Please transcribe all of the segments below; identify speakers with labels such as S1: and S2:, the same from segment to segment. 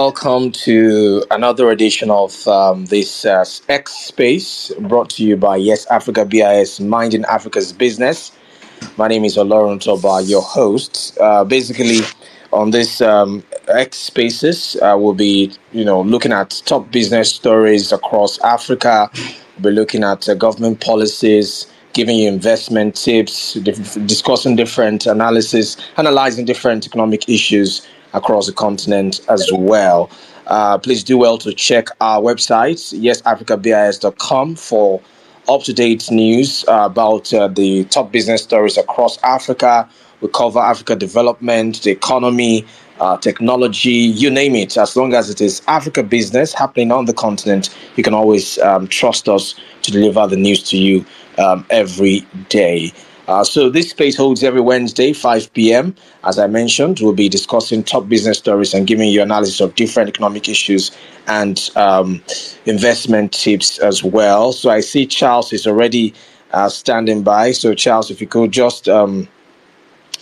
S1: welcome to another edition of this X Space brought to you by Yes Africa BIS, Minding Africa's Business. My name is Olorun Toba, your host. Basically, on this X Spaces, we'll be, looking at top business stories across Africa. We'll be looking at government policies, giving you investment tips, discussing different analyzing different economic issues across the continent as well. Please do well to check our website, yesafricabis.com, for up-to-date news about the top business stories across Africa. We cover Africa development, the economy, technology, you name it. As long as it is Africa business happening on the continent, you can always trust us to deliver the news to you every day. So this space holds every Wednesday, 5 p.m. As I mentioned, we'll be discussing top business stories and giving you analysis of different economic issues and investment tips as well. So I see Charles is already standing by. So Charles, if you could just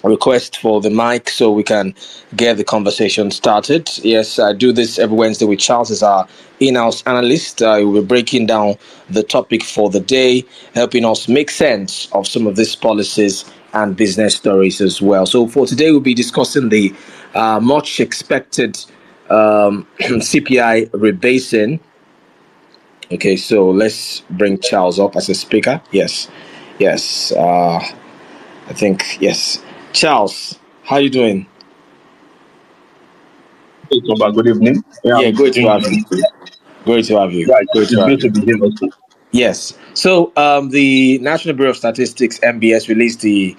S1: request for the mic so we can get the conversation started. Yes, I do this every Wednesday with Charles as our in-house analyst. He will be breaking down the topic for the day, helping us make sense of some of these policies and business stories as well. So for today, we'll be discussing the much expected CPI rebasing. Okay, so let's bring Charles up as a speaker. Yes. I think, yes. Charles, how are you doing?
S2: Good evening.
S1: Yeah, great to have you. Great to have you.
S2: Right. Great to be here also.
S1: Yes. So the National Bureau of Statistics, NBS, released the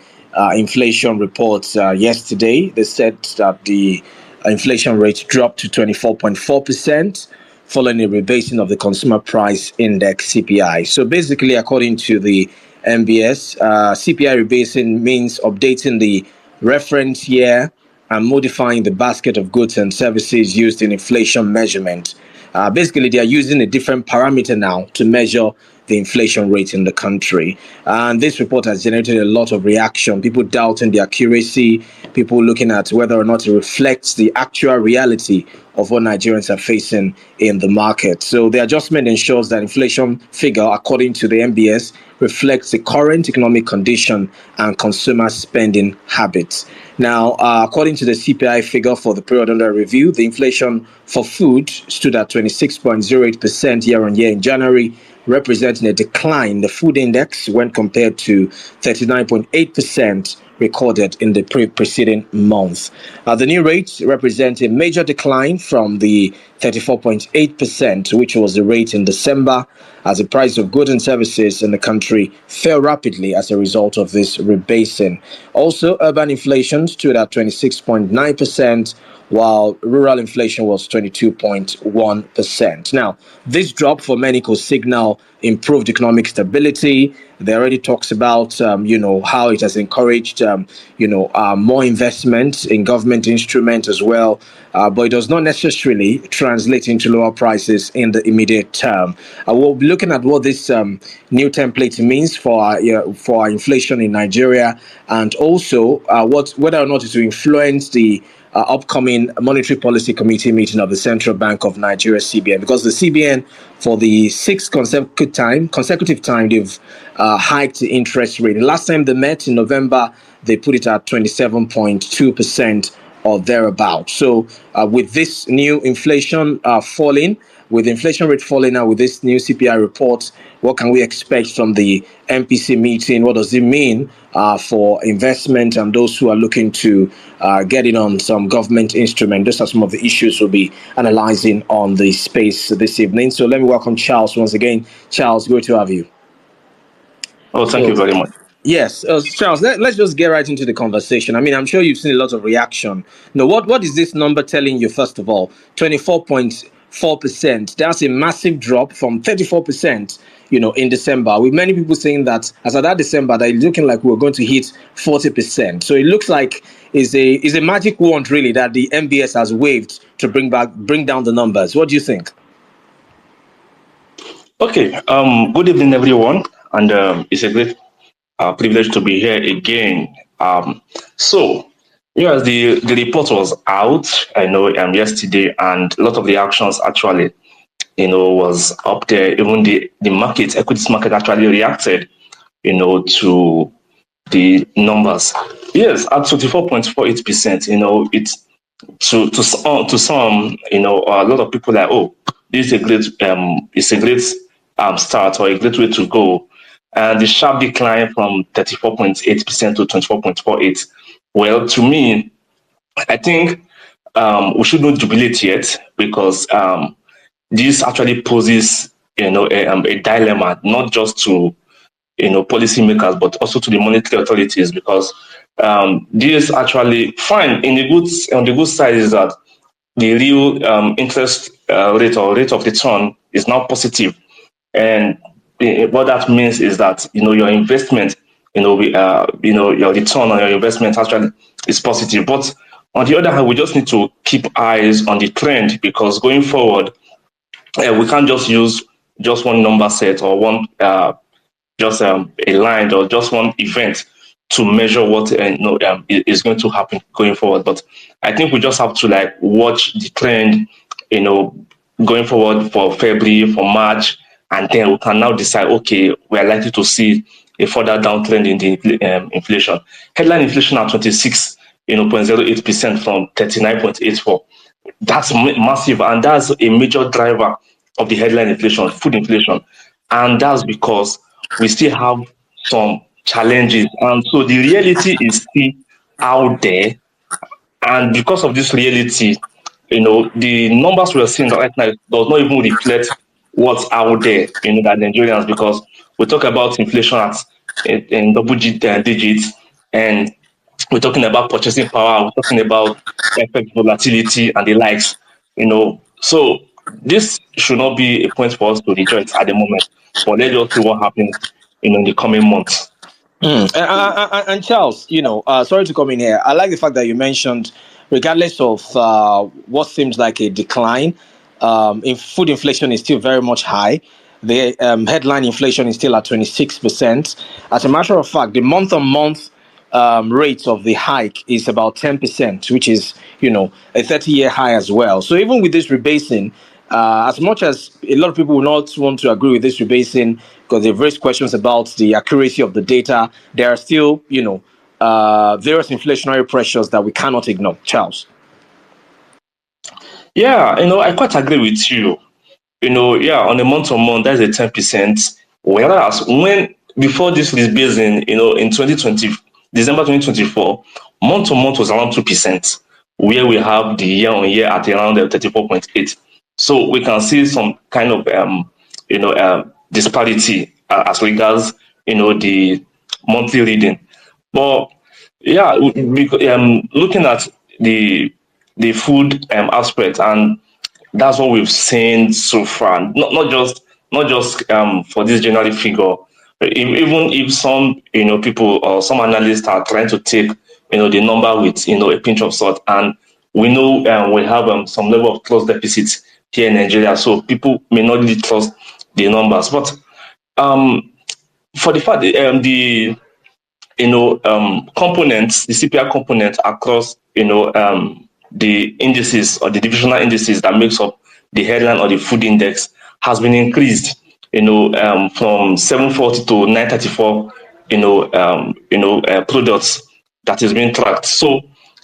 S1: inflation report yesterday. They said that the inflation rate dropped to 24.4%, following a rebasing of the Consumer Price Index, CPI. So basically, according to the NBS, CPI rebasing means updating the reference year and modifying the basket of goods and services used in inflation measurement. Basically, they are using a different parameter now to measure the inflation rate in the country. And this report has generated a lot of reaction, people doubting the accuracy, people looking at whether or not it reflects the actual reality of what Nigerians are facing in the market. So the adjustment ensures that inflation figure, according to the MBS, reflects the current economic condition and consumer spending habits. Now, according to the CPI figure for the period under review, the inflation for food stood at 26.08% year on year in January, representing a decline in the food index when compared to 39.8% recorded in the preceding month. The new rate represents a major decline from the 34.8%, which was the rate in December, as the price of goods and services in the country fell rapidly as a result of this rebasing. Also, urban inflation stood at 26.9%, while rural inflation was 22.1%. Now, this drop for many could signal improved economic stability. There already talks about, how it has encouraged, more investment in government instruments as well. But it does not necessarily translate into lower prices in the immediate term. We'll be looking at what this new template means for our inflation in Nigeria, and also whether or not it will influence the upcoming Monetary Policy Committee meeting of the Central Bank of Nigeria, CBN, because the CBN, for the sixth consecutive time, they've hiked the interest rate. The last time they met in November, they put it at 27.2% or thereabout. So with this new inflation falling, with the inflation rate falling now, with this new CPI report, what can we expect from the MPC meeting? What does it mean for investment and those who are looking to get in on some government instrument? Those are some of the issues we'll be analyzing on the space this evening. So let me welcome Charles once again. Charles, great to have you.
S2: Oh, thank you very much.
S1: Yes, Charles, let's just get right into the conversation. I mean, I'm sure you've seen a lot of reaction. Now, what is this number telling you, first of all? 24.4%. That's a massive drop from 34%, in December, with many people saying that as of that December, that it's looking like we're going to hit 40%. So it looks like is a magic wand, really, that the MBS has waved to bring down the numbers. What do you think?
S2: Okay. Good evening, everyone, and it's a great privilege to be here again. So Yes, the report was out, I know, yesterday, and a lot of the actions actually, was up there. Even the market, equities market actually reacted, to the numbers. Yes, at 24.48%, it's to some, a lot of people are, oh, this is a great start or a great way to go. And the sharp decline from 34.8% to 24.48. Well, to me, I think we should not jubilate yet, because this actually poses, a dilemma, not just to, policymakers, but also to the monetary authorities, because this actually fine in the good on the good side is that the real interest rate or rate of return is now positive, and what that means is that your investment, your return on your investment actually is positive. But on the other hand, we just need to keep eyes on the trend, because going forward, we can't just use just one number set or one just a line or just one event to measure what is going to happen going forward. But I think we just have to like watch the trend, you know, going forward for February, for March, and then we can now decide. Okay, we are likely to see a further downtrend in the inflation. Headline inflation at 26, 0.08% from 39.84. That's massive, and that's a major driver of the headline inflation, food inflation, and that's because we still have some challenges, and so the reality is still out there. And because of this reality, the numbers we're seeing right now does not even reflect what's out there, that Nigerians, because we talk about inflation at in double digits, and we're talking about purchasing power, we're talking about FX volatility and the likes, So this should not be a point for us to rejoice at the moment, but let's just see what happens, in the coming months.
S1: And Charles, sorry to come in here. I like the fact that you mentioned, regardless of what seems like a decline, in food inflation is still very much high. The headline inflation is still at 26%. As a matter of fact, the month-on-month rate of the hike is about 10%, which is, a 30-year high as well. So even with this rebasing, as much as a lot of people will not want to agree with this rebasing because they've raised questions about the accuracy of the data, there are still, various inflationary pressures that we cannot ignore. Charles.
S2: Yeah, I quite agree with you. Yeah, on a month on month, that's a 10%. Whereas when before this rebasing, in 2020, December 2024, month on month was around 2%, where we have the year on year at around 34.8. So we can see some kind of disparity as regards the monthly reading. But yeah, looking at the food aspect, and that's what we've seen so far. Not just for this January figure. Even if some people or some analysts are trying to take the number with a pinch of salt, and we know we have some level of trust deficits here in Nigeria, so people may not really trust the numbers. But for the fact that the components, the CPI components across, the indices or the divisional indices that makes up the headline or the food index has been increased, from 740 to 934, products that is being tracked. So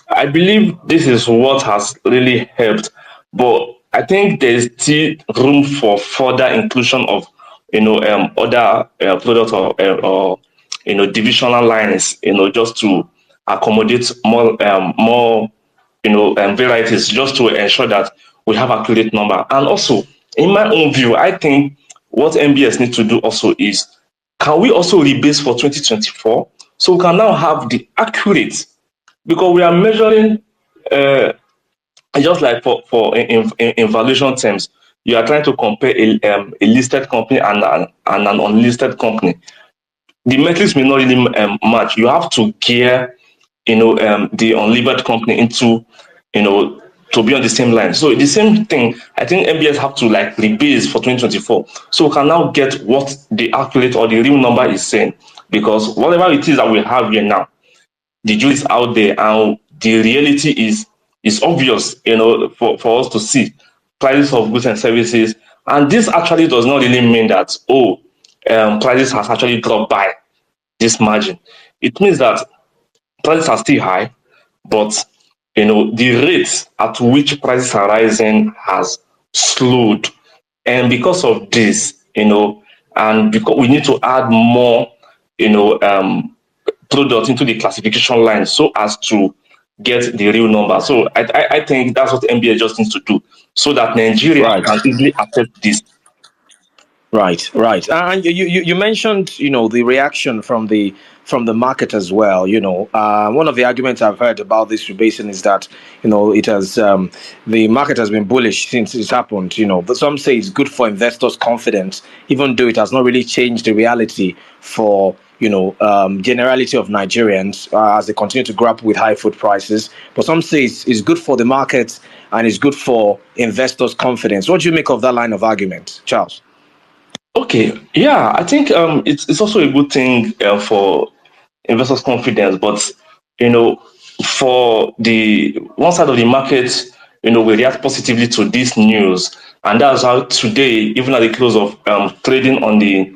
S2: I believe this is what has really helped, but I think there is still room for further inclusion of, other products or divisional lines, just to accommodate more varieties, just to ensure that we have accurate number. And also, in my own view, I think what MBS need to do also is, can we also rebase for 2024, so we can now have the accurate, because we are measuring just like for in valuation terms, you are trying to compare a listed company and an unlisted company. The metrics may not really match. You have to gear, the unlevered company into, to be on the same line. So the same thing, I think MBS have to like rebase for 2024, so we can now get what the accurate or the real number is saying. Because whatever it is that we have here now, the jury is out there, and the reality is obvious, for us to see prices of goods and services. And this actually does not really mean that, prices has actually dropped by this margin. It means that prices are still high, but the rate at which prices are rising has slowed. And because of this, and because we need to add more, product into the classification line so as to get the real number. So I think that's what MBA just needs to do so that Nigeria
S1: Right.
S2: can easily accept this.
S1: Right, right. And you mentioned, the reaction from the market as well. One of the arguments I've heard about this rebasing is that, it has the market has been bullish since it's happened. But some say it's good for investors' confidence, even though it has not really changed the reality for generality of Nigerians as they continue to grapple with high food prices. But some say it's good for the market and it's good for investors' confidence. What do you make of that line of argument, Charles?
S2: Okay, yeah, I think it's also a good thing for investors' confidence, but you know, for the one side of the market, we react positively to this news, and that's how today, even at the close of trading on the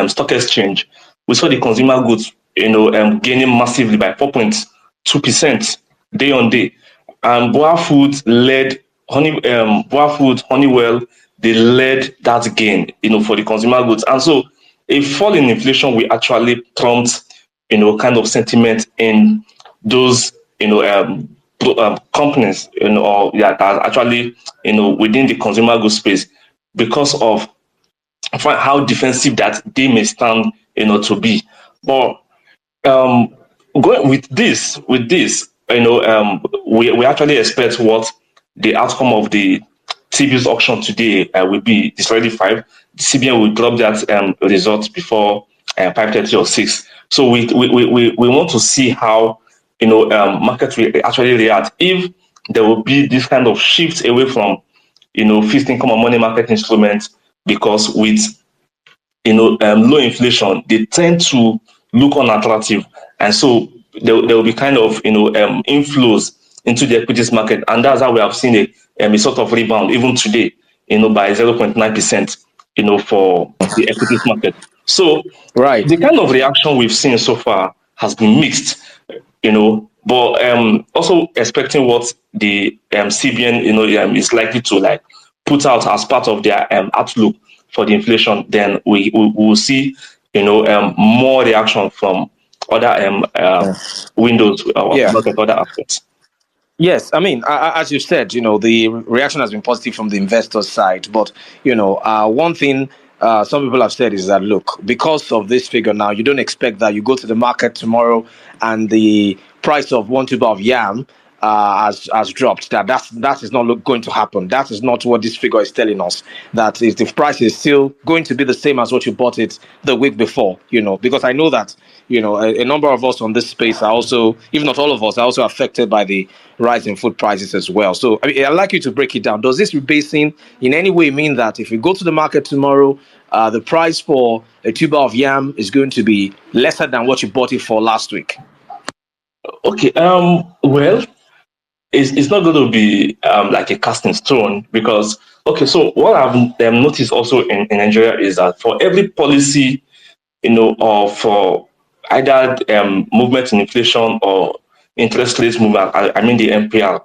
S2: stock exchange, we saw the consumer goods gaining massively by 4.2% day on day, and Boa Foods led Boa Foods, Honeywell, they led that gain, for the consumer goods. And so a fall in inflation will actually prompt, kind of sentiment in those, companies, or that are actually, within the consumer goods space because of how defensive that they may stand, to be. But um, going with this, we actually expect what the outcome of the TBS auction today will be. It's already 5. The CBN will drop that result before 5:30 or 6. So we want to see how market will actually react if there will be this kind of shift away from fixed income or money market instruments, because with low inflation, they tend to look unattractive, and so there will be kind of inflows into the equities market, and that's how we have seen a sort of rebound even today, by 0.9%, for the equities market. So
S1: Right.
S2: the kind of reaction we've seen so far has been mixed, but also expecting what the CBN is likely to like put out as part of their outlook for the inflation. Then we will see more reaction from other windows or
S1: Yeah.
S2: other aspects.
S1: Yes, I mean, as you said, the reaction has been positive from the investor side. But, one thing some people have said is that, look, because of this figure now, you don't expect that you go to the market tomorrow and the price of one tuber of yam has dropped. That is not going to happen. That is not what this figure is telling us. That is, the price is still going to be the same as what you bought it the week before. Because I know that a number of us on this space are also, if not all of us, are also affected by the rise in food prices as well. So I mean, I'd like you to break it down. Does this rebasing in any way mean that if we go to the market tomorrow, the price for a tuber of yam is going to be lesser than what you bought it for last week?
S2: Okay. Well, it's not going to be like a cast in stone, because okay. So what I've noticed also in Nigeria is that for every policy, or for either movement in inflation or interest rates movement, I mean the MPR,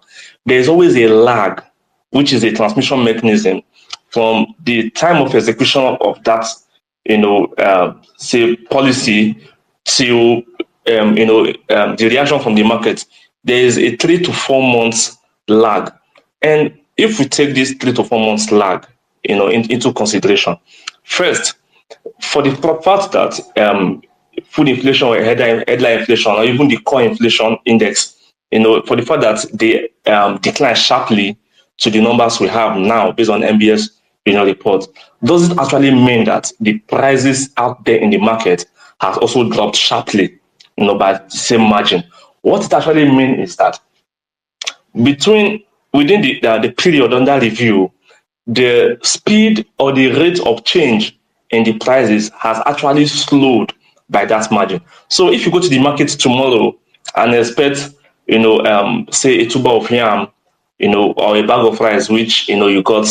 S2: there is always a lag, which is a transmission mechanism from the time of execution of that, say policy to the reaction from the market. There is a 3 to 4 months lag, and if we take this 3 to 4 months lag, into consideration, first, for the fact that food inflation or headline inflation or even the core inflation index, for the fact that they decline sharply to the numbers we have now based on MBS report, does it actually mean that the prices out there in the market have also dropped sharply, by the same margin? What it actually means is that between within the period under review, the speed or the rate of change in the prices has actually slowed by that margin. So if you go to the market tomorrow and expect say a tuber of yam, or a bag of rice, which you got,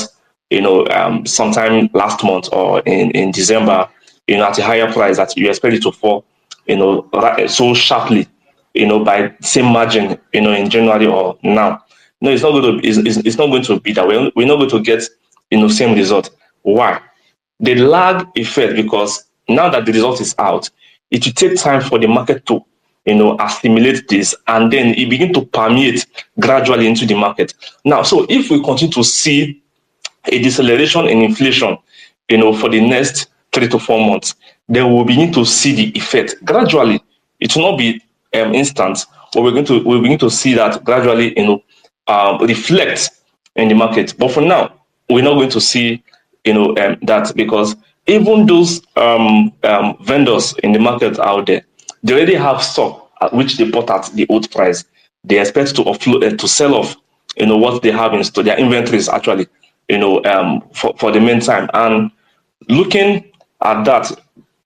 S2: sometime last month or in December, at a higher price that you expect it to fall, so sharply, by same margin, in January or now. No, it's not going to. It's not going to be that way. We're not going to get, same result. Why? The lag effect, because now that the result is out, it will take time for the market to, assimilate this, and then it begin to permeate gradually into the market. Now, so if we continue to see a deceleration in inflation, for the next 3 to 4 months, then we'll begin to see the effect gradually. It will not be instant, but we'll begin to see that gradually, reflect in the market. But for now, we're not going to see, that, because even those vendors in the market out there, they already have stock at which they bought at the old price. They expect to offload, to sell off, what they have in store, their inventories actually, for the meantime. And looking at that,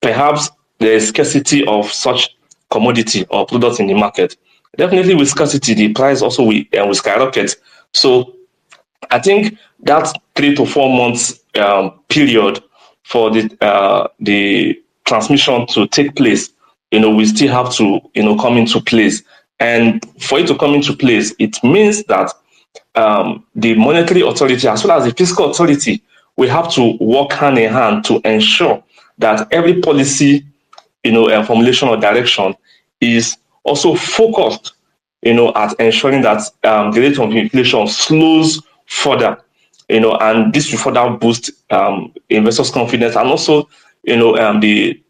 S2: perhaps there is scarcity of such commodity or products in the market. Definitely, with scarcity, the price also will skyrocket. So I think that 3 to 4 months period for the transmission to take place, we still have to, come into place. And for it to come into place, it means that the monetary authority as well as the fiscal authority will have to work hand in hand to ensure that every policy, formulation or direction is also focused, at ensuring that the rate of inflation slows further, and this will further boost investors' confidence, and also, the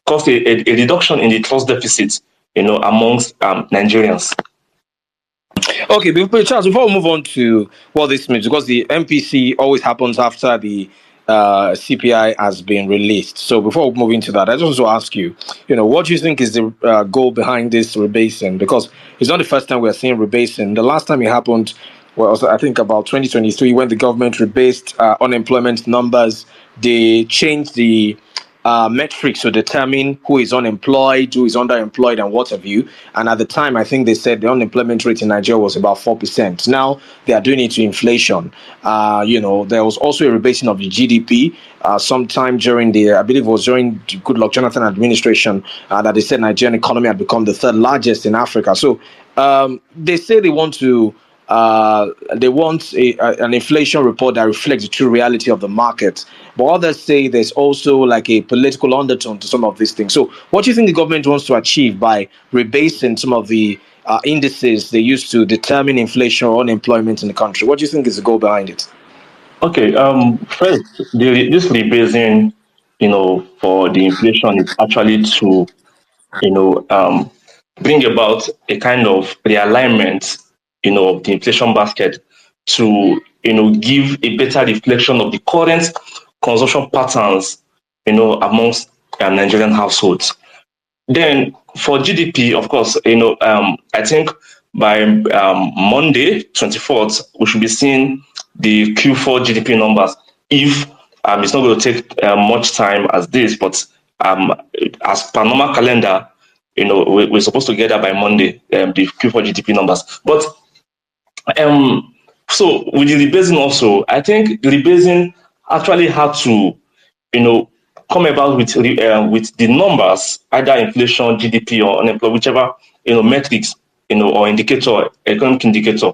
S2: cause a reduction in the trust deficit, amongst Nigerians.
S1: Okay, Charles, before we move on to what this means, because the MPC always happens after the CPI has been released. So before we move into that, I just want to ask you, what do you think is the goal behind this rebasing? Because it's not the first time we're seeing rebasing. The last time it happened was, I think, about 2023, when the government rebased unemployment numbers. They changed the metrics to determine who is unemployed, who is underemployed, and what have you. And at the time, I think they said the unemployment rate in Nigeria was about 4%. Now they are doing it to inflation. There was also a rebasing of the GDP sometime during I believe it was during the Goodluck Jonathan administration, that they said Nigerian economy had become the third largest in Africa. So they say they want an inflation report that reflects the true reality of the market. But others say there's also like a political undertone to some of these things. So what do you think the government wants to achieve by rebasing some of the indices they use to determine inflation or unemployment in the country? What do you think is the goal behind it?
S2: Okay. First, this rebasing, for the inflation is actually to, bring about a kind of realignment, of the inflation basket to, give a better reflection of the current consumption patterns, amongst Nigerian households. Then for GDP, of course, I think by Monday, 24th, we should be seeing the Q4 GDP numbers. If it's not going to take much time as this, but as per normal calendar, we're supposed to get that by Monday, the Q4 GDP numbers. But so with the rebasing also, I think the rebasing actually had to, come about with the numbers, either inflation, GDP, or unemployment, whichever metrics, or indicator, economic indicator,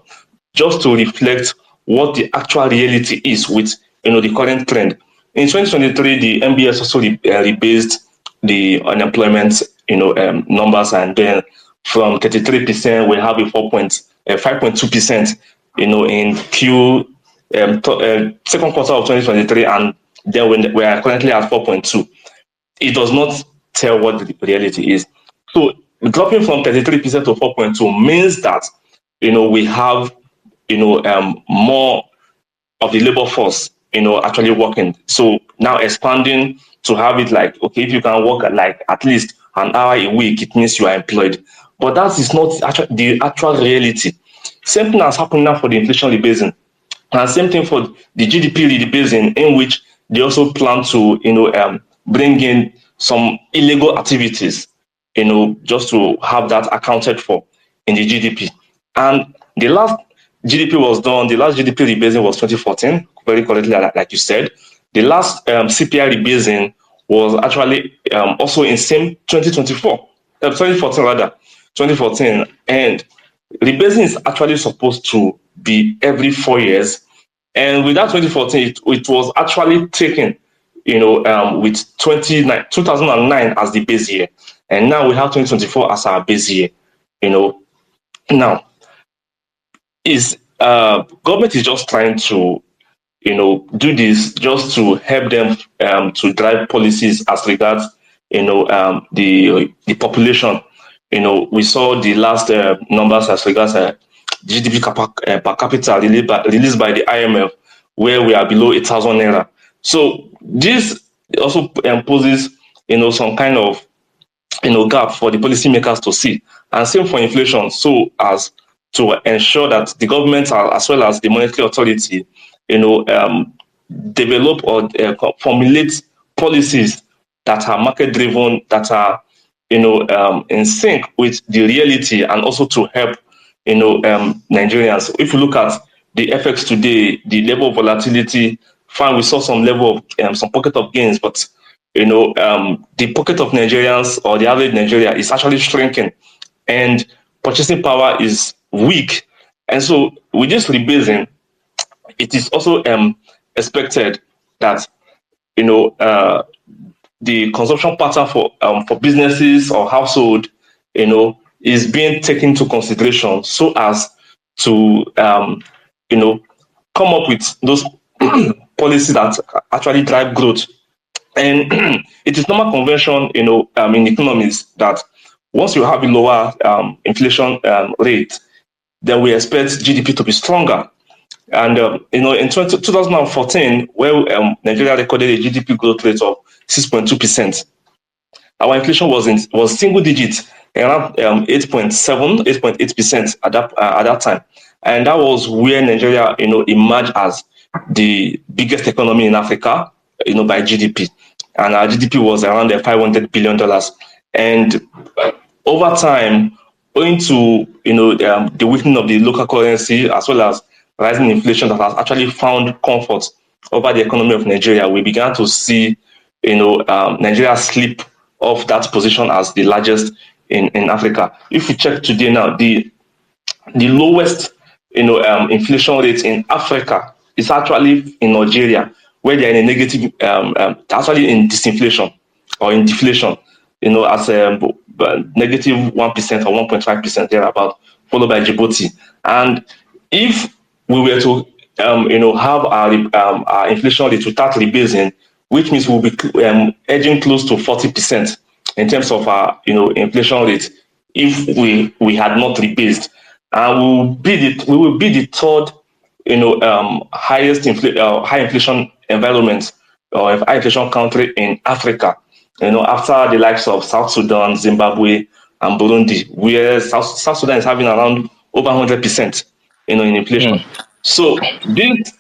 S2: just to reflect what the actual reality is with the current trend. In 2023, the MBS also rebased the unemployment numbers, and then from 33% we have a 5.2%, in second quarter of 2023, and then we are currently at 4.2. It does not tell what the reality is. So dropping from 33% to 4.2 means that we have more of the labor force actually working. So now expanding to have it like, okay, if you can work at least an hour a week, it means you are employed. But that is not the actual reality. Same thing has happened now for the inflation rebasing, and same thing for the GDP rebasing, in which they also plan to bring in some illegal activities, just to have that accounted for. in the GDP. And the last GDP was done, the last GDP rebasing was 2014, very correctly, like you said. The last CPI rebasing was actually also in same 2024, 2014 rather, 2014. And rebasing is actually supposed to be every 4 years. And with that 2014, it was actually taken, with 2009 as the base year. And now we have 2024 as our base year, you know. Now, is government is just trying to do this just to help them to drive policies as regards the population. We saw the last numbers as regards GDP per capita released by the IMF, where we are below 1,000 naira. So this also poses some kind of gap for the policymakers to see, and same for inflation, so as to ensure that the government as well as the monetary authority develop or formulate policies that are market driven, that are in sync with the reality, and also to help Nigerians. If you look at the FX today, the level of volatility, fine, we saw some level of some pocket of gains, but the pocket of Nigerians, or the average Nigeria, is actually shrinking, and purchasing power is weak. And so with this rebasing, it is also expected that the consumption pattern for businesses or household is being taken into consideration, so as to come up with those policies that actually drive growth. And it is normal convention, in economies, that once you have a lower inflation rate, then we expect GDP to be stronger. And in 2014, where Nigeria recorded a GDP growth rate of 6.2%, our inflation was single digit, around 8.7, 8.8% at that time, and that was where Nigeria emerged as the biggest economy in Africa, by GDP, and our GDP was around $500 billion. And over time, owing to the weakening of the local currency, as well as rising inflation that has actually found comfort over the economy of Nigeria, we began to see Nigeria slip off that position as the largest in Africa. If you check today now, the lowest inflation rate in Africa is actually in Nigeria, where they are in a negative, actually in disinflation or in deflation, as negative 1% or 1.5% thereabout, followed by Djibouti. And if we were to have our inflation rate without rebasing, which means we'll be edging close to 40% in terms of our inflation rate if we had not rebased, and we will be the third highest high inflation environment, or high inflation country in Africa, after the likes of South Sudan, Zimbabwe, and Burundi, where South Sudan is having around over 100% in inflation. So this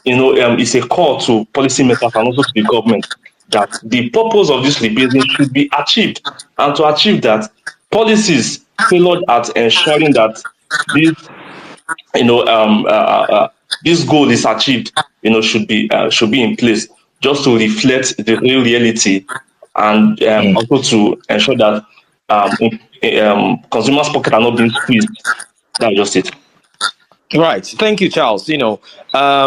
S2: is a call to policymakers and also to the government, that the purpose of this rebasing should be achieved, and to achieve that, policies tailored at ensuring that this this goal is achieved should be in place, just to reflect the real reality, and also to ensure that consumers' pocket are not being squeezed. That's just it.
S1: Right. Thank you, Charles. I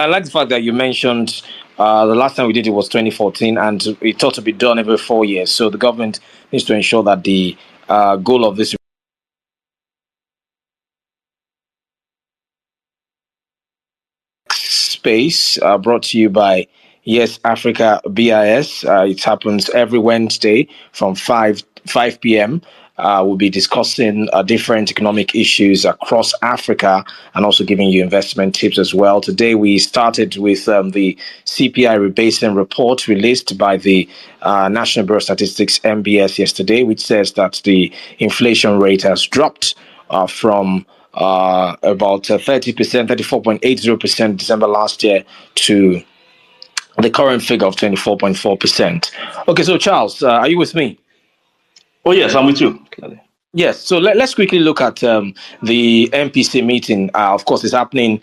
S1: like the fact that you mentioned the last time we did it was 2014, and it ought to be done every 4 years. So the government needs to ensure that the goal of this space, brought to you by Yes Africa BIS. It happens every Wednesday from 5 p.m. We'll be discussing different economic issues across Africa, and also giving you investment tips as well. Today we started with the CPI rebasing report released by the National Bureau of Statistics, NBS, yesterday, which says that the inflation rate has dropped from about 30%, 34.80% December last year, to the current figure of 24.4%. Okay, so Charles, are you with me?
S2: Oh yes, I'm with you.
S1: Yes, so let's quickly look at the MPC meeting. Of course, it's happening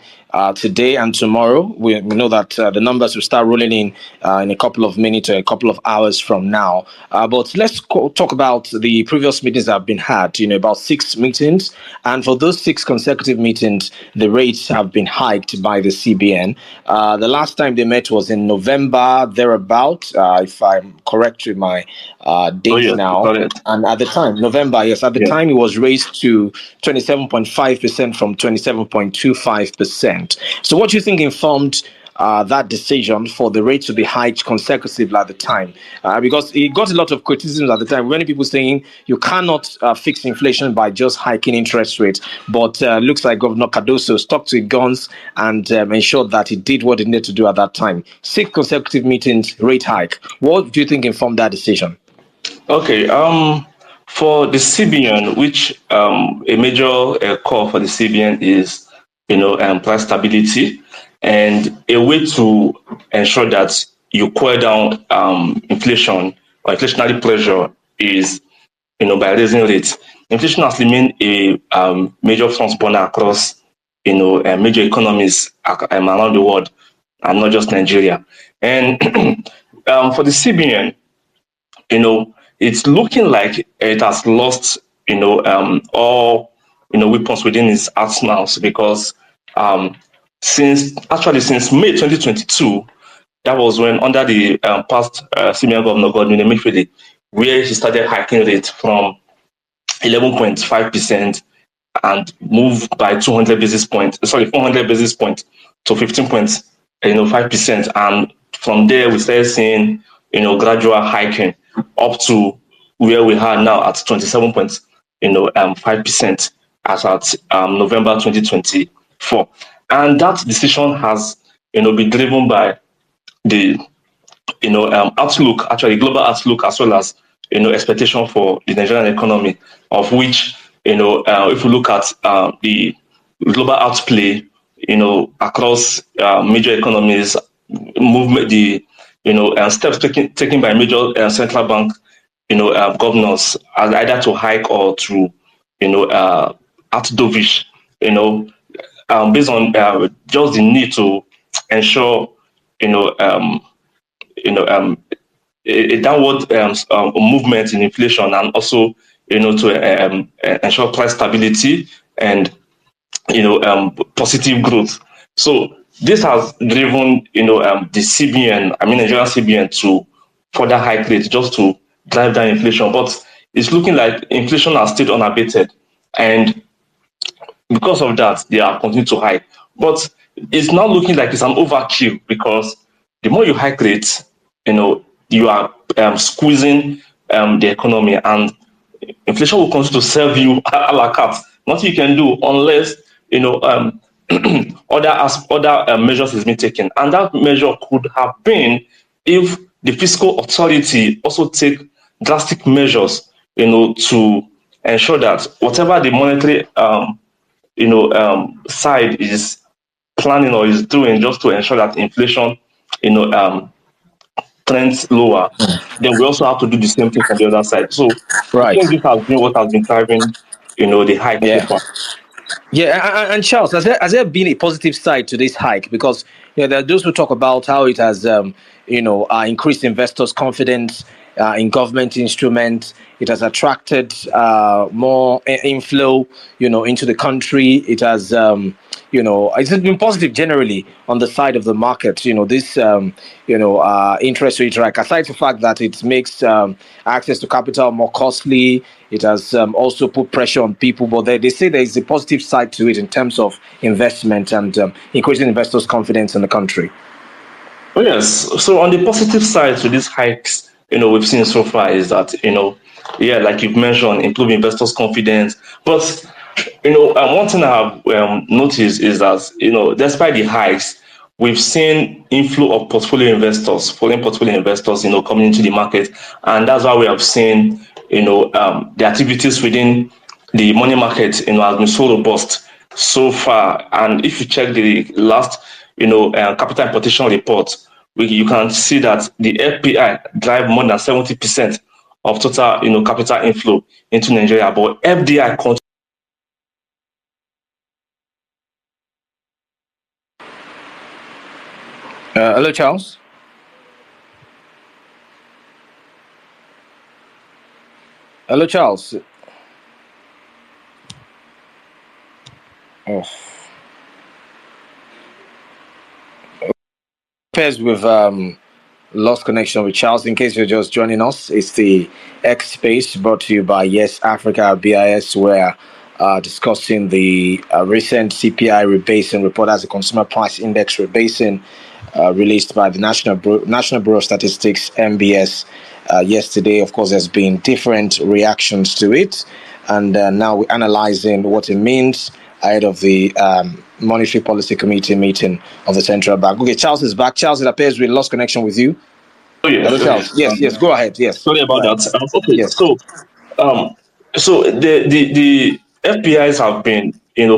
S1: today and tomorrow. We know that the numbers will start rolling in a couple of minutes or a couple of hours from now. But let's talk about the previous meetings that have been had, about 6 meetings. And for those 6 consecutive meetings, the rates have been hiked by the CBN. The last time they met was in November, thereabout, if I'm correct with my
S2: Oh
S1: date
S2: yes,
S1: now.
S2: correct.
S1: And at the time, November, yes, at the
S2: Yeah.
S1: time it was raised to 27.5% from 27.25%. So, what do you think informed that decision for the rate to be hiked consecutively at the time? Because it got a lot of criticism at the time. Many people saying you cannot fix inflation by just hiking interest rates. But looks like Governor Cardoso stuck to his guns and ensured that he did what he needed to do at that time. 6 consecutive meetings, rate hike. What do you think informed that decision?
S2: Okay. For the CBN, which a major call for the CBN is, price stability, and a way to ensure that you cool down inflation or inflationary pressure is, by raising rates. Inflation has remained a major front burner across, major economies around the world, and not just Nigeria. And for the CBN, it's looking like it has lost, all, weapons within its arsenals because um, since May 2022, that was when under the past senior governor Godwin Emefiele, where he started hiking rate from 11.5% and moved by 400 basis points to 15.5%. And from there, we started seeing, gradual hiking up to where we are now at 27.5% as at November 2024. And that decision has, been driven by the outlook, actually global outlook, as well as expectation for the Nigerian economy, of which if we look at the global outplay, across major economies, movement, the steps taken by major central bank, governors, either to hike or to act dovish, you know, based on just the need to ensure you know um, you know um, a downward movement in inflation, and also to ensure price stability and positive growth. So this has driven the CBN, I mean Nigerian CBN, to further hike rates just to drive down inflation. But it's looking like inflation has stayed unabated, and because of that, they are continuing to hike. But it's not looking like it's an overkill, because the more you hike rates, you are squeezing the economy, and inflation will continue to serve you a la carte. Nothing you can do unless other measures is being taken, and that measure could have been if the fiscal authority also take drastic measures, to ensure that whatever the monetary side is planning or is doing, just to ensure that inflation, you know, um, trends lower, then we also have to do the same thing from the other side. So I
S1: Right.
S2: think this has been what has been driving, the hike so
S1: Yeah.
S2: far.
S1: Yeah, and Charles, has there been a positive side to this hike? Because there are those who talk about how it has, increased investors' confidence in government instruments. It has attracted more inflow, into the country. It has, it's been positive generally on the side of the market. This, interest rate hike. Aside the fact that it makes access to capital more costly, it has also put pressure on people. But they say there is a positive side to it in terms of investment and increasing investors' confidence in the country.
S2: Oh yes. So on the positive side to these hikes, we've seen so far is that, yeah, like you've mentioned, improve investors' confidence. But one thing I have noticed is that, despite the hikes, we've seen inflow of portfolio investors, foreign portfolio investors, coming into the market, and that's why we have seen, the activities within the money market, has been so robust so far. And if you check the last, capital importation report, you can see that the FPI drive more than 70% of total, capital inflow into Nigeria. But FDI
S1: Hello, Charles. Hello, Charles. Oh. Pairs with lost connection with Charles. In case you're just joining us, it's the X Space brought to you by Yes Africa BIS. Where discussing the recent CPI rebasing report as a consumer price index rebasing released by the National Bureau of Statistics (NBS) yesterday. Of course, there's been different reactions to it, and now we're analyzing what it means ahead of the Monetary Policy Committee meeting of the Central Bank. Okay, Charles is back. Charles, it appears we lost connection with you.
S2: Oh yeah,
S1: Hello,
S2: okay.
S1: Charles. Yes, yes. Go ahead. Yes,
S2: Sorry
S1: go
S2: about
S1: ahead.
S2: that. Okay,
S1: Yes.
S2: um, so the FPIs have been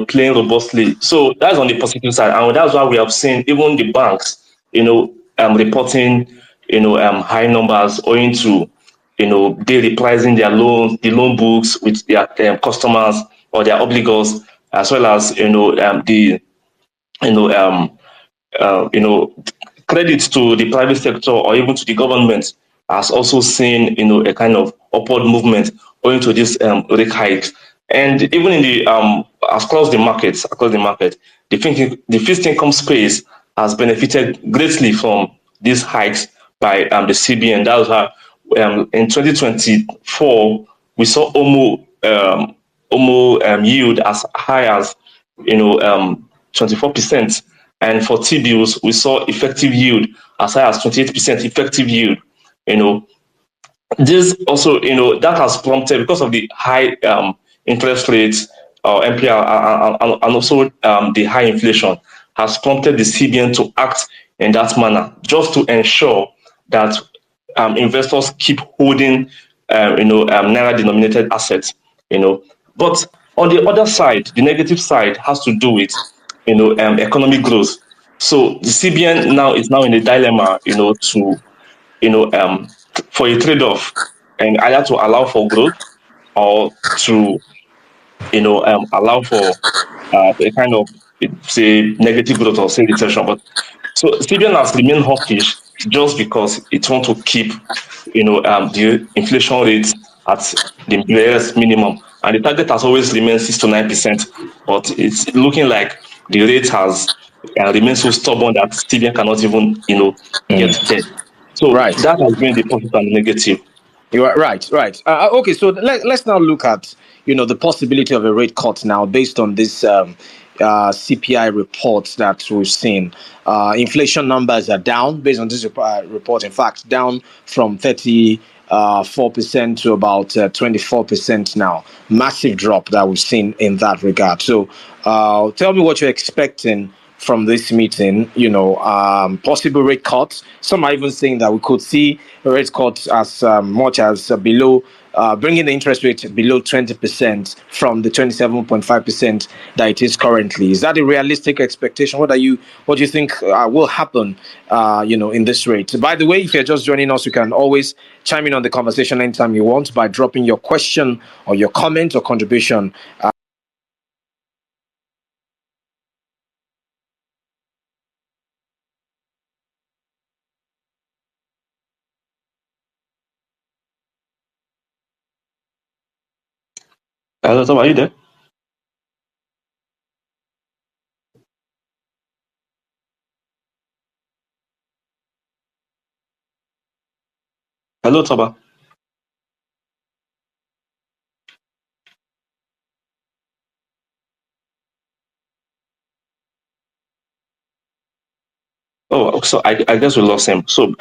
S2: playing robustly. So that's on the positive side, and that's why we have seen even the banks reporting high numbers owing to they repricing their loans, the loan books with their customers or their obligors, as well as the you know um credit to the private sector or even to the government has also seen a kind of upward movement owing to this rate hikes. And even in the across the market, the fixed income space has benefited greatly from these hikes by the CBN. That was how in 2024 we saw OMO yield as high as 24%. And for T-bills, we saw effective yield as high as 28% effective yield. You know, this also, that has prompted because of the high interest rates or MPR and also the high inflation has prompted the CBN to act in that manner just to ensure that investors keep holding, naira denominated assets. But on the other side, the negative side has to do with economic growth. So the CBN now is now in a dilemma, to for a trade-off, and either to allow for growth or to allow for a kind of say negative growth or say recession. But so CBN has remained hawkish just because it wants to keep the inflation rate at the barest minimum, and the target has always remained 6 to 9%. But it's looking like the rate has remained so stubborn that CBN cannot even get there. So
S1: Right.
S2: that has been the positive and the negative.
S1: You are right, right. Okay, so let's now look at the possibility of a rate cut now based on this CPI report that we've seen. Inflation numbers are down based on this report. In fact, down from 34% to about 24% now. Massive drop that we've seen in that regard. So, tell me what you're expecting from this meeting, possible rate cuts. Some are even saying that we could see a rate cut as much as below, bringing the interest rate below 20% from the 27.5% that it is currently. Is that a realistic expectation? What do you think will happen, in this rate? By the way, if you're just joining us, you can always chime in on the conversation anytime you want by dropping your question or your comment or contribution.
S2: Tom, are you there? Hello, Toba. Oh, so I guess we lost him. So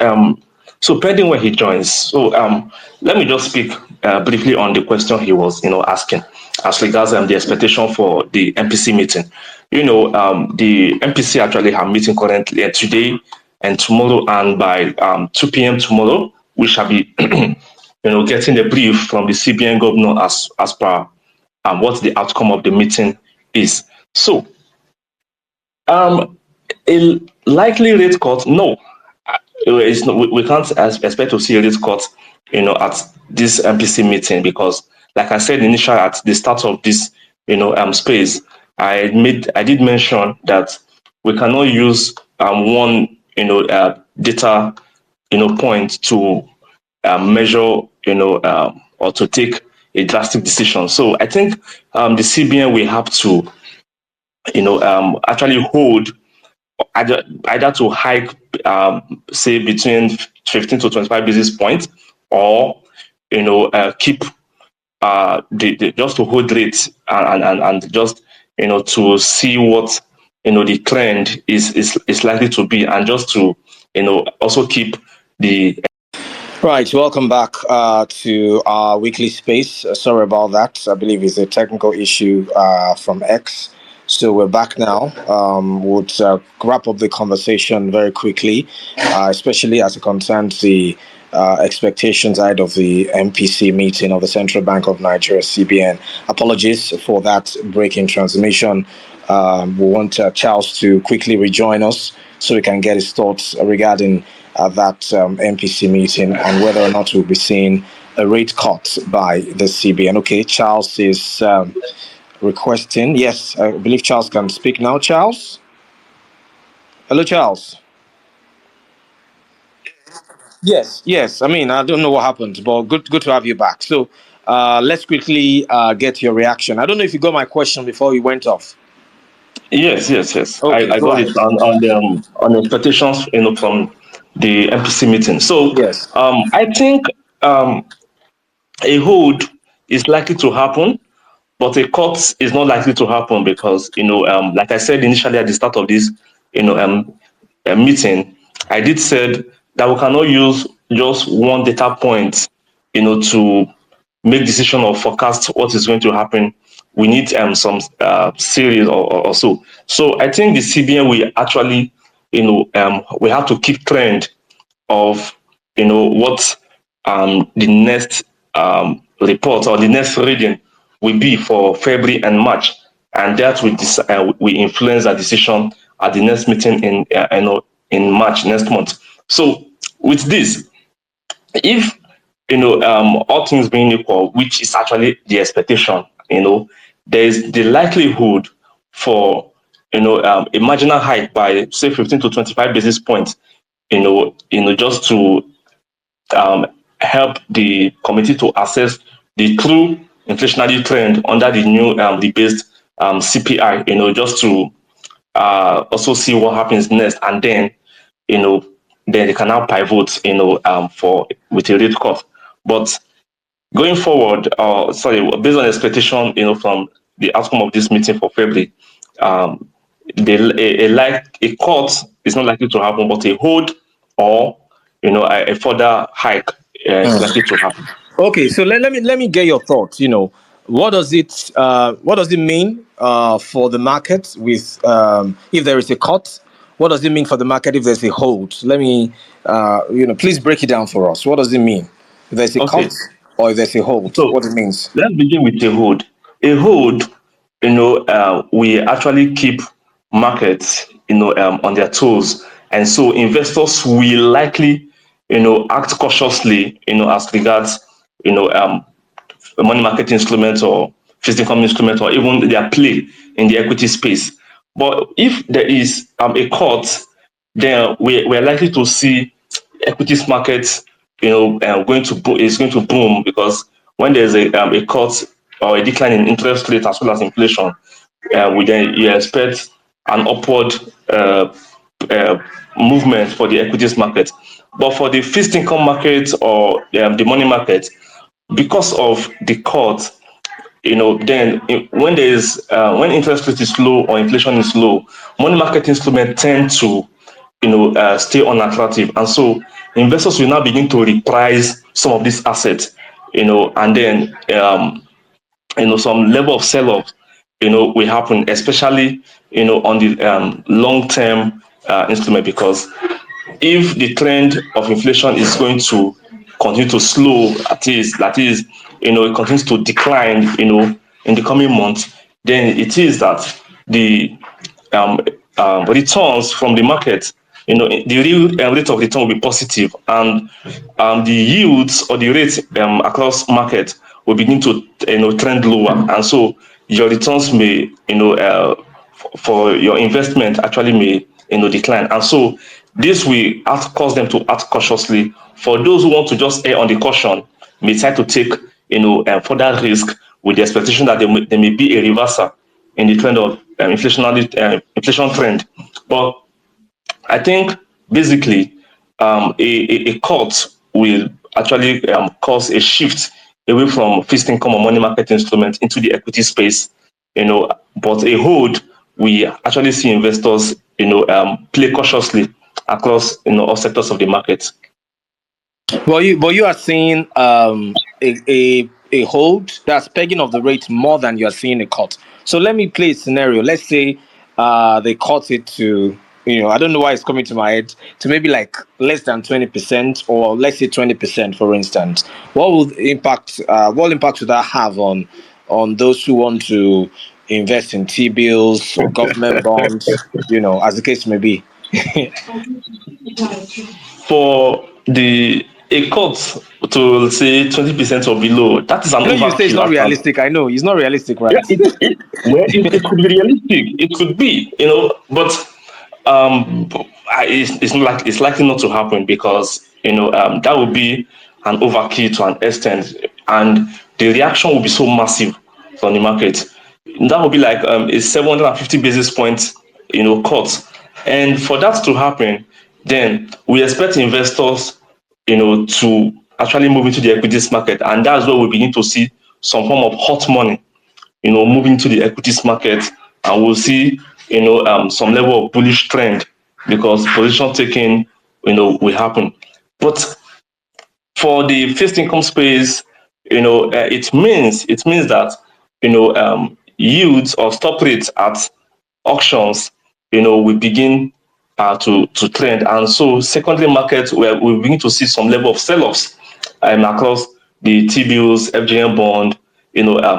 S2: pending when he joins. So let me just speak briefly on the question he was asking as regards the expectation for the MPC meeting. The MPC actually have meeting currently today and tomorrow, and by 2 p.m. tomorrow we shall be getting a brief from the CBN governor as per what the outcome of the meeting is. So a likely rate cut, no. We can't expect to see a rate cut at this MPC meeting, because, like I said initially at the start of this, space, I did mention that we cannot use one, data, point to measure, or to take a drastic decision. So I think the CBN will have to, actually hold either to hike, say between 15 to 25 basis points, or keep the just to hold rate, and just to see what the trend is likely to be, and just to also keep the.
S1: Right, welcome back to our weekly space. Sorry about that. I believe it's a technical issue from X. So we're back now. We'll wrap up the conversation very quickly, especially as it concerns the expectations ahead of the MPC meeting of the Central Bank of Nigeria, CBN. Apologies for that breaking transmission. We want Charles to quickly rejoin us so we can get his thoughts regarding that MPC meeting and whether or not we'll be seeing a rate cut by the CBN. Okay, Charles is requesting. Yes, I believe Charles can speak now. Charles? Hello, Charles. Yes, yes. I mean, I don't know what happened, but good to have you back. So let's quickly get your reaction. I don't know if you got my question before you went off.
S2: Yes.
S1: Okay,
S2: I
S1: go
S2: got it
S1: ahead.
S2: on the expectations, from the MPC meeting. So
S1: Yes.
S2: I think a hold is likely to happen, but a cut is not likely to happen, because, like I said initially at the start of this, meeting, I did said that we cannot use just one data point, to make decision or forecast what is going to happen. We need some series, or so. So I think the CBN will actually, we have to keep trend of what the next report, or the next reading, will be for February and March, and that will influence our decision at the next meeting in March next month. So with this, if all things being equal, which is actually the expectation, there is the likelihood for a marginal hike by, say, 15 to 25 basis points, just to um, help the committee to assess the true inflationary trend under the new rebased CPI, just to also see what happens next, and then you know then they can now pivot, for with a rate cut. But going forward, sorry, based on expectation, from the outcome of this meeting for February, um, a cut is not likely to happen, but a hold, or a further hike is likely to happen.
S1: Okay, so let me get your thoughts. What does it mean for the market with if there is a cut? What does it mean for the market if there's a hold? Let me please break it down for us. What does it mean if there's a cut
S2: Okay,
S1: or if there's a hold?
S2: so
S1: What it means?
S2: let's begin with a hold. A hold, we actually keep markets, on their toes, and so investors will likely, act cautiously, as regards, money market instruments, or fixed income instruments, or even their play in the equity space. But if there is a cut, then we're likely to see equities markets, is going to boom, because when there's a cut or a decline in interest rate as well as inflation, we then you expect an upward uh, movement for the equities market. But for the fixed income market, or the money market, because of the cut, then when there is when interest rate is low or inflation is low, money market instruments tend to stay unattractive, and so investors will now begin to reprice some of these assets, and then some level of sell-off, will happen, especially on the long term instrument, because if the trend of inflation is going to continue to slow, that is, it continues to decline, in the coming months, then it is that the um, returns from the market, the real rate of return will be positive, and the yields or the rates across market will begin to trend lower, and so your returns may for your investment actually may decline, and so this will cause them to act cautiously. For those who want to just err on the caution, may try to take further risk with the expectation that there may be a reversal in the trend of inflation trend. But I think basically a cut will actually cause a shift away from fixed income or money market instruments into the equity space. But a hold, we actually see investors play cautiously across all sectors of the market.
S1: But you are seeing a hold that's pegging of the rate more than you are seeing a cut. So let me play a scenario. Let's say they cut it to, I don't know why it's coming to my head, to maybe like less than 20%, or let's say 20%, for instance. What impact would that have on those who want to invest in T bills or government bonds, as the case may be?
S2: For the a cut to say 20% or below, that is an
S1: I know you say it's
S2: overkill
S1: not
S2: actually.
S1: realistic. I know it's not realistic,
S2: Yeah,
S1: right?
S2: it could be realistic. It could be, but it's not like it's likely not to happen, because that would be an overkill to an extent, and the reaction will be so massive from the market. That would be like a 750 basis points, cut, and for that to happen, then we expect investors, to actually move into the equities market, and that's where we begin to see some form of hot money moving to the equities market, and we'll see, some level of bullish trend, because position taking, will happen. But for the fixed income space, it means that yields or stop rates at auctions, will begin to trend, and so secondary markets where we begin to see some level of sell-offs across the T bills, FGM bond,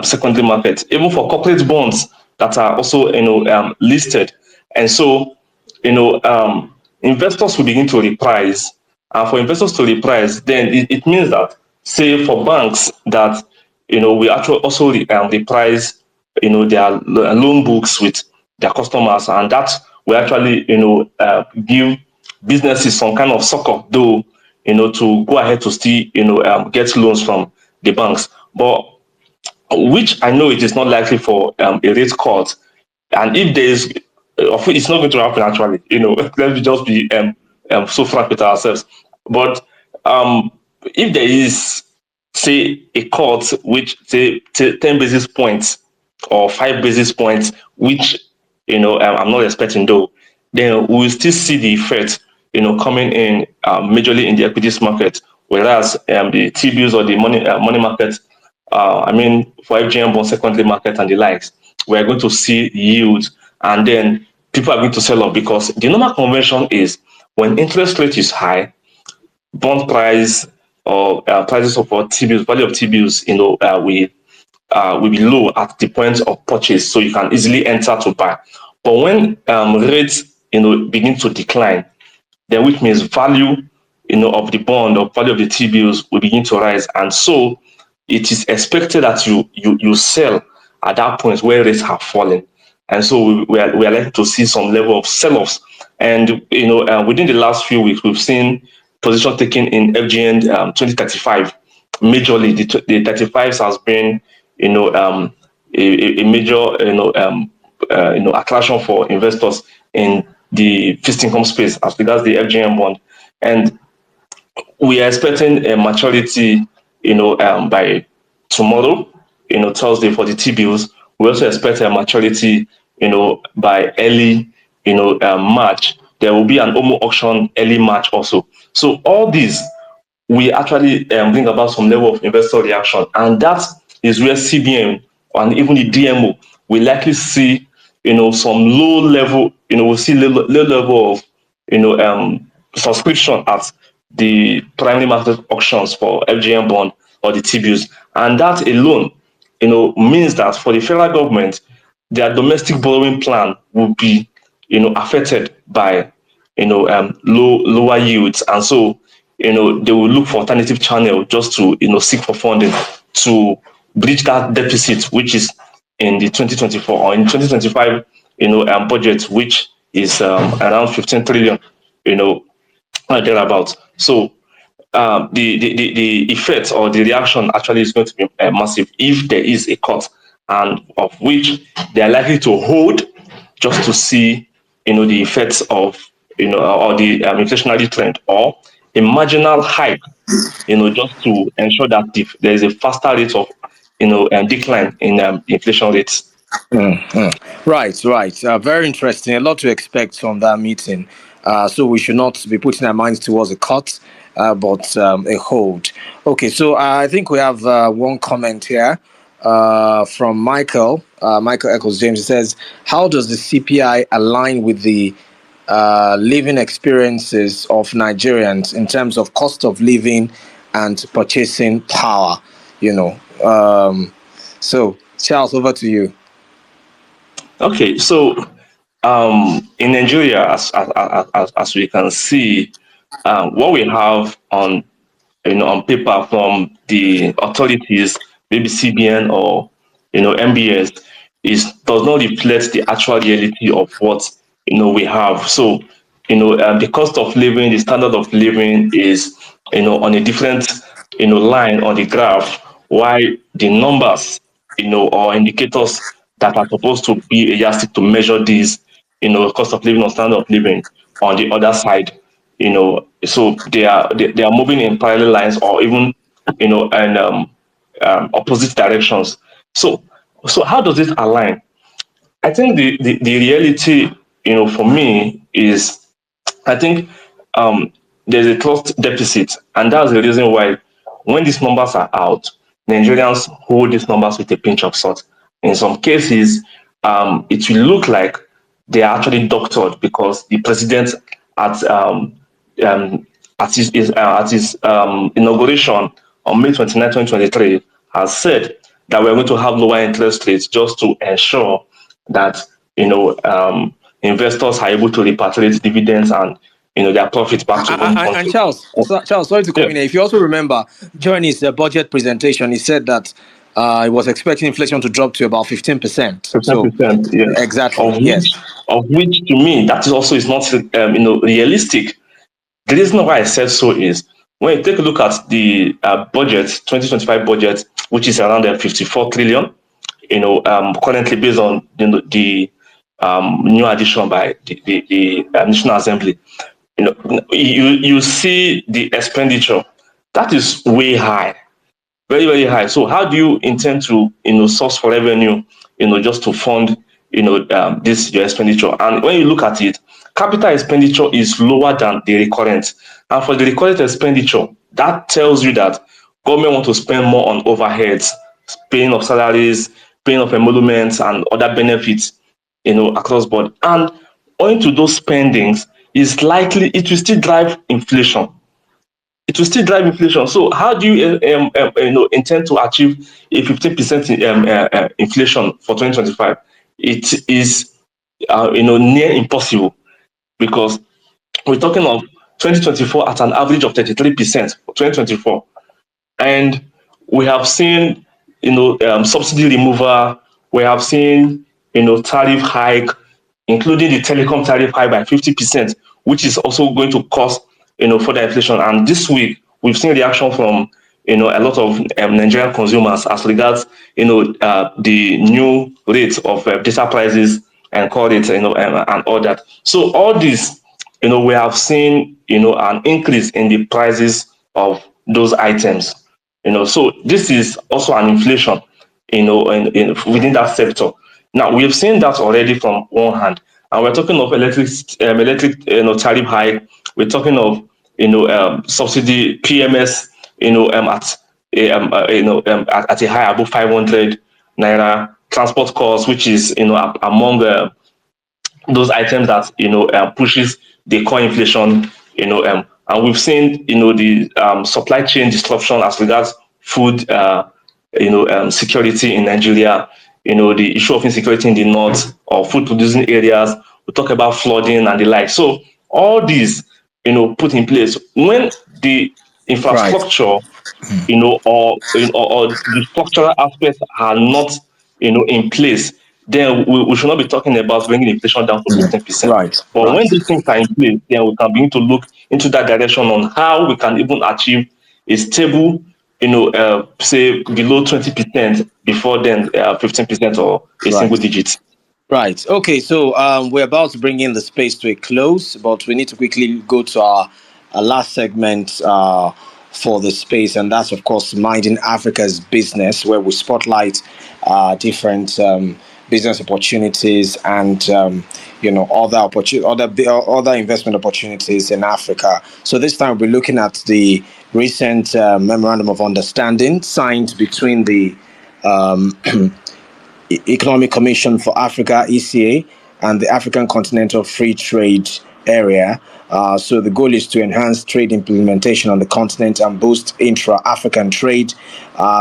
S2: secondary markets, even for corporate bonds that are also listed, and so investors will begin to reprice, and for investors to reprice, then it means that, say, for banks that we actually also reprice their loan books with their customers, and that will actually give businesses some kind of succor, though, to go ahead to still get loans from the banks. But which I know it is not likely for a rate cut, and if there is, it's not going to happen actually. Let me just be so frank with ourselves. But if there is, say, a cut which, say, 10 basis points or 5 basis points, which I'm not expecting, though, then we will still see the effect coming in majorly in the equities market, whereas the T bills or the money market, I mean, for FGM bond secondary market and the likes, we're going to see yields, and then people are going to sell off, because the normal convention is, when interest rate is high, bond price or prices of our T bills, value of T bills, will be low at the point of purchase, so you can easily enter to buy. But when rates begin to decline, then which means value of the bond or value of the T bills will begin to rise, and so it is expected that you sell at that point where rates have fallen, and so we are likely to see some level of sell-offs. And within the last few weeks, we've seen position taken in FGN 2035. Majorly, the 35s has been a major attraction for investors in the fixed income space as regards the FGM bond, and we are expecting a maturity, by tomorrow, Thursday, for the T bills. We also expect a maturity, by early, March. There will be an OMO auction early March also. So all these we actually bring about some level of investor reaction, and that is where CBN and even the DMO will likely see, some low level, we'll see low level of, subscription at the primary market auctions for FGM bond or the T-bills, and that alone, means that for the federal government, their domestic borrowing plan will be, affected by lower yields, and so they will look for alternative channel just to seek for funding to bridge that deficit, which is in the 2024 or in 2025 budget, which is around 15 trillion, you know, thereabout. So the effect or the reaction actually is going to be massive if there is a cut, and of which they are likely to hold just to see the effects of or the inflationary trend, or a marginal hike, just to ensure that there is a faster rate of decline in inflation rates.
S1: Right, right. Very interesting. A lot to expect from that meeting. So we should not be putting our minds towards a cut, but a hold. Okay, so I think we have one comment here from Michael. Michael Eccles James. He says, "How does the CPI align with the living experiences of Nigerians in terms of cost of living and purchasing power?" You know. So, Charles, over to you.
S2: Okay, so in Nigeria, as we can see, what we have on paper from the authorities, maybe CBN or MBS, is does not reflect the actual reality of what we have. So the cost of living, the standard of living is on a different line on the graph, while the numbers or indicators that are supposed to be a yardstick to measure these cost of living or standard of living on the other side. So they are moving in parallel lines, or even and opposite directions. So so how does it align? I think the reality for me is, I think there's a trust deficit, and that's the reason why when these numbers are out, Nigerians hold these numbers with a pinch of salt. In some cases, it will look like they are actually doctored, because the president at um, at his inauguration on May 29, 2023, has said that we're going to have lower interest rates just to ensure that investors are able to repatriate dividends and their profits back to home
S1: And
S2: country.
S1: Charles, Charles, sorry to
S2: Yeah,
S1: come in here. If you also remember, during his budget presentation, he said that he was expecting inflation to drop to about 15%. So,
S2: 15%. Yeah,
S1: exactly,
S2: of which
S1: yes.
S2: to me, that is also is not realistic. The reason why I said so is, when you take a look at the budget, 2025 budget, which is around 54 trillion, currently, based on the new addition by the National Assembly, you see the expenditure that is way high, very, very high. So how do you intend to source for revenue, just to fund this your expenditure? And when you look at it, capital expenditure is lower than the recurrent. And for the recurrent expenditure, that tells you that government want to spend more on overheads, paying of salaries, paying of emoluments and other benefits, across board. And owing to those spendings, is likely it will still drive inflation. It will still drive inflation. So how do you intend to achieve a 15% inflation for 2025? It is near impossible, because we're talking of 2024 at an average of 33% for 2024, and we have seen subsidy removal. We have seen tariff hike, including the telecom tariff hike by 50%, which is also going to cause further inflation. And this week we've seen reaction from a lot of Nigerian consumers as regards the new rate of data prices and call it and all that. So all this, we have seen an increase in the prices of those items. So this is also an inflation, within that sector. Now we have seen that already from one hand, and we're talking of electric tariff hike. We're talking of subsidy PMS, at at a high above 500 naira, transport costs, which is among those items that pushes the core inflation. And we've seen the supply chain disruption as regards food security in Nigeria. The issue of insecurity in the north or food producing areas. We talk about flooding and the like. So All these, put in place. When the
S1: Right.
S2: infrastructure, or the structural aspects are not, in place, then we should not be talking about bringing inflation down to 15%.
S1: Right.
S2: But when
S1: Right.
S2: these things are in place, then we can begin to look into that direction on how we can even achieve a stable, say below 20% before then 15% or a single
S1: Right.
S2: digit.
S1: Right. Okay. So we're about to bring in the space to a close, but we need to quickly go to our last segment for the space, and that's of course minding Africa's business, where we spotlight different business opportunities and other investment opportunities in Africa. So this time we're looking at the recent memorandum of understanding signed between the Economic Commission for Africa (ECA) and the African Continental Free Trade Area. So the goal is to enhance trade implementation on the continent and boost intra-African trade.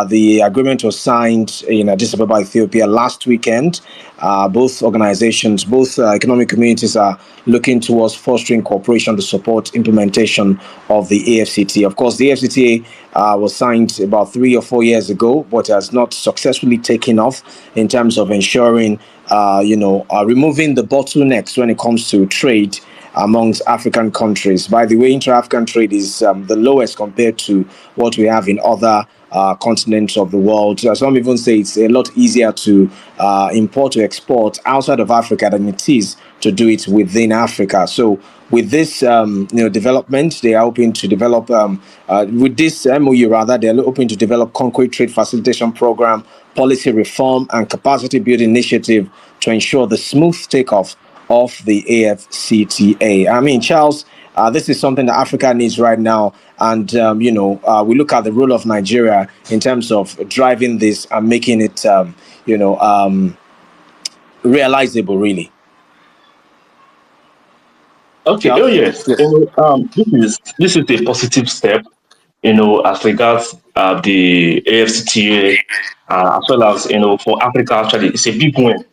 S1: The agreement was signed in Addis Ababa, Ethiopia last weekend. Both organizations, both economic communities are looking towards fostering cooperation to support implementation of the AFCTA. Of course, the AFCTA was signed about 3 or 4 years ago, but has not successfully taken off in terms of ensuring, removing the bottlenecks when it comes to trade amongst African countries. By the way, intra-African trade is the lowest compared to what we have in other continents of the world. Some even say it's a lot easier to import or export outside of Africa than it is to do it within Africa. So with this development, they are hoping to develop with this MOU rather, they're hoping to develop concrete trade facilitation program, policy reform, and capacity building initiative to ensure the smooth takeoff of the AFCTA. I mean, Charles, this is something that Africa needs right now. And, we look at the role of Nigeria in terms of driving this and making it, realizable, really.
S2: Okay. Oh
S1: Charles?
S2: yes.
S1: Yes.
S2: This is a positive step. As regards the AFCTA, as well as for Africa. Actually, it's a big win.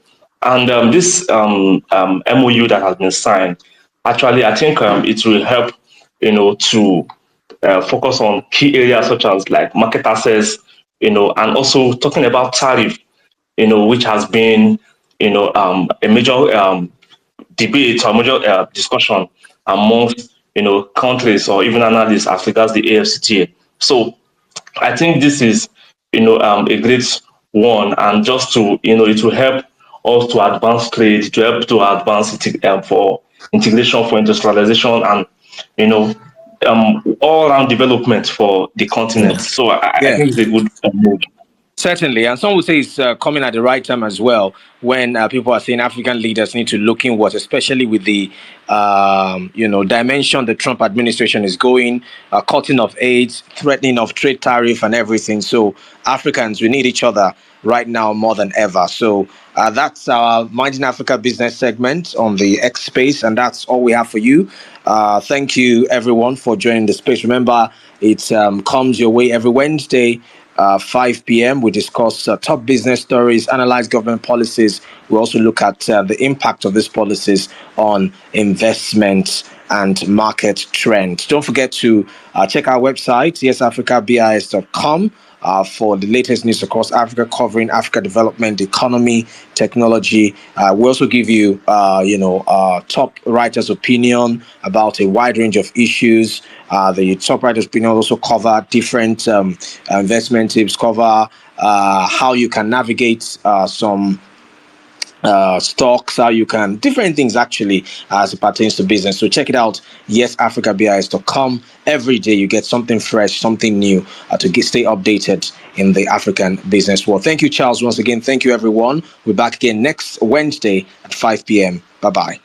S2: And this MOU that has been signed, actually, I think it will help, to focus on key areas such as like market access, and also talking about tariff, which has been, a major debate or major discussion amongst countries or even analysts as regards the AFCTA. So I think this is a great one, and just to it will help us to advance trade, to help to advance it for integration, for industrialization, and you know all around development for the continent. So I
S1: Yeah.
S2: think it's a good move.
S1: Certainly, and some would say it's coming at the right time as well. When people are saying African leaders need to look inwards, especially with the dimension the Trump administration is going, cutting of aid, threatening of trade tariff, and everything. So Africans, we need each other right now more than ever. So that's our Minding Africa business segment on the X Space, and that's all we have for you. Thank you, everyone, for joining the space. Remember, it comes your way every Wednesday. 5 p.m. We discuss top business stories, analyze government policies. We also look at the impact of these policies on investment and market trends. Don't forget to check our website, yesafricabis.com. For the latest news across Africa, covering Africa development, economy, technology. We also give you, top writers' opinion about a wide range of issues. The top writers' opinion also cover different investment tips, cover how you can navigate some stocks, how you can different things actually as it pertains to business. So check it out, yesafricabis.com. Every day you get something fresh, something new to stay updated in the African business world. Thank you, Charles, once again. Thank you, everyone. We're back again next Wednesday at 5 p.m. Bye-bye.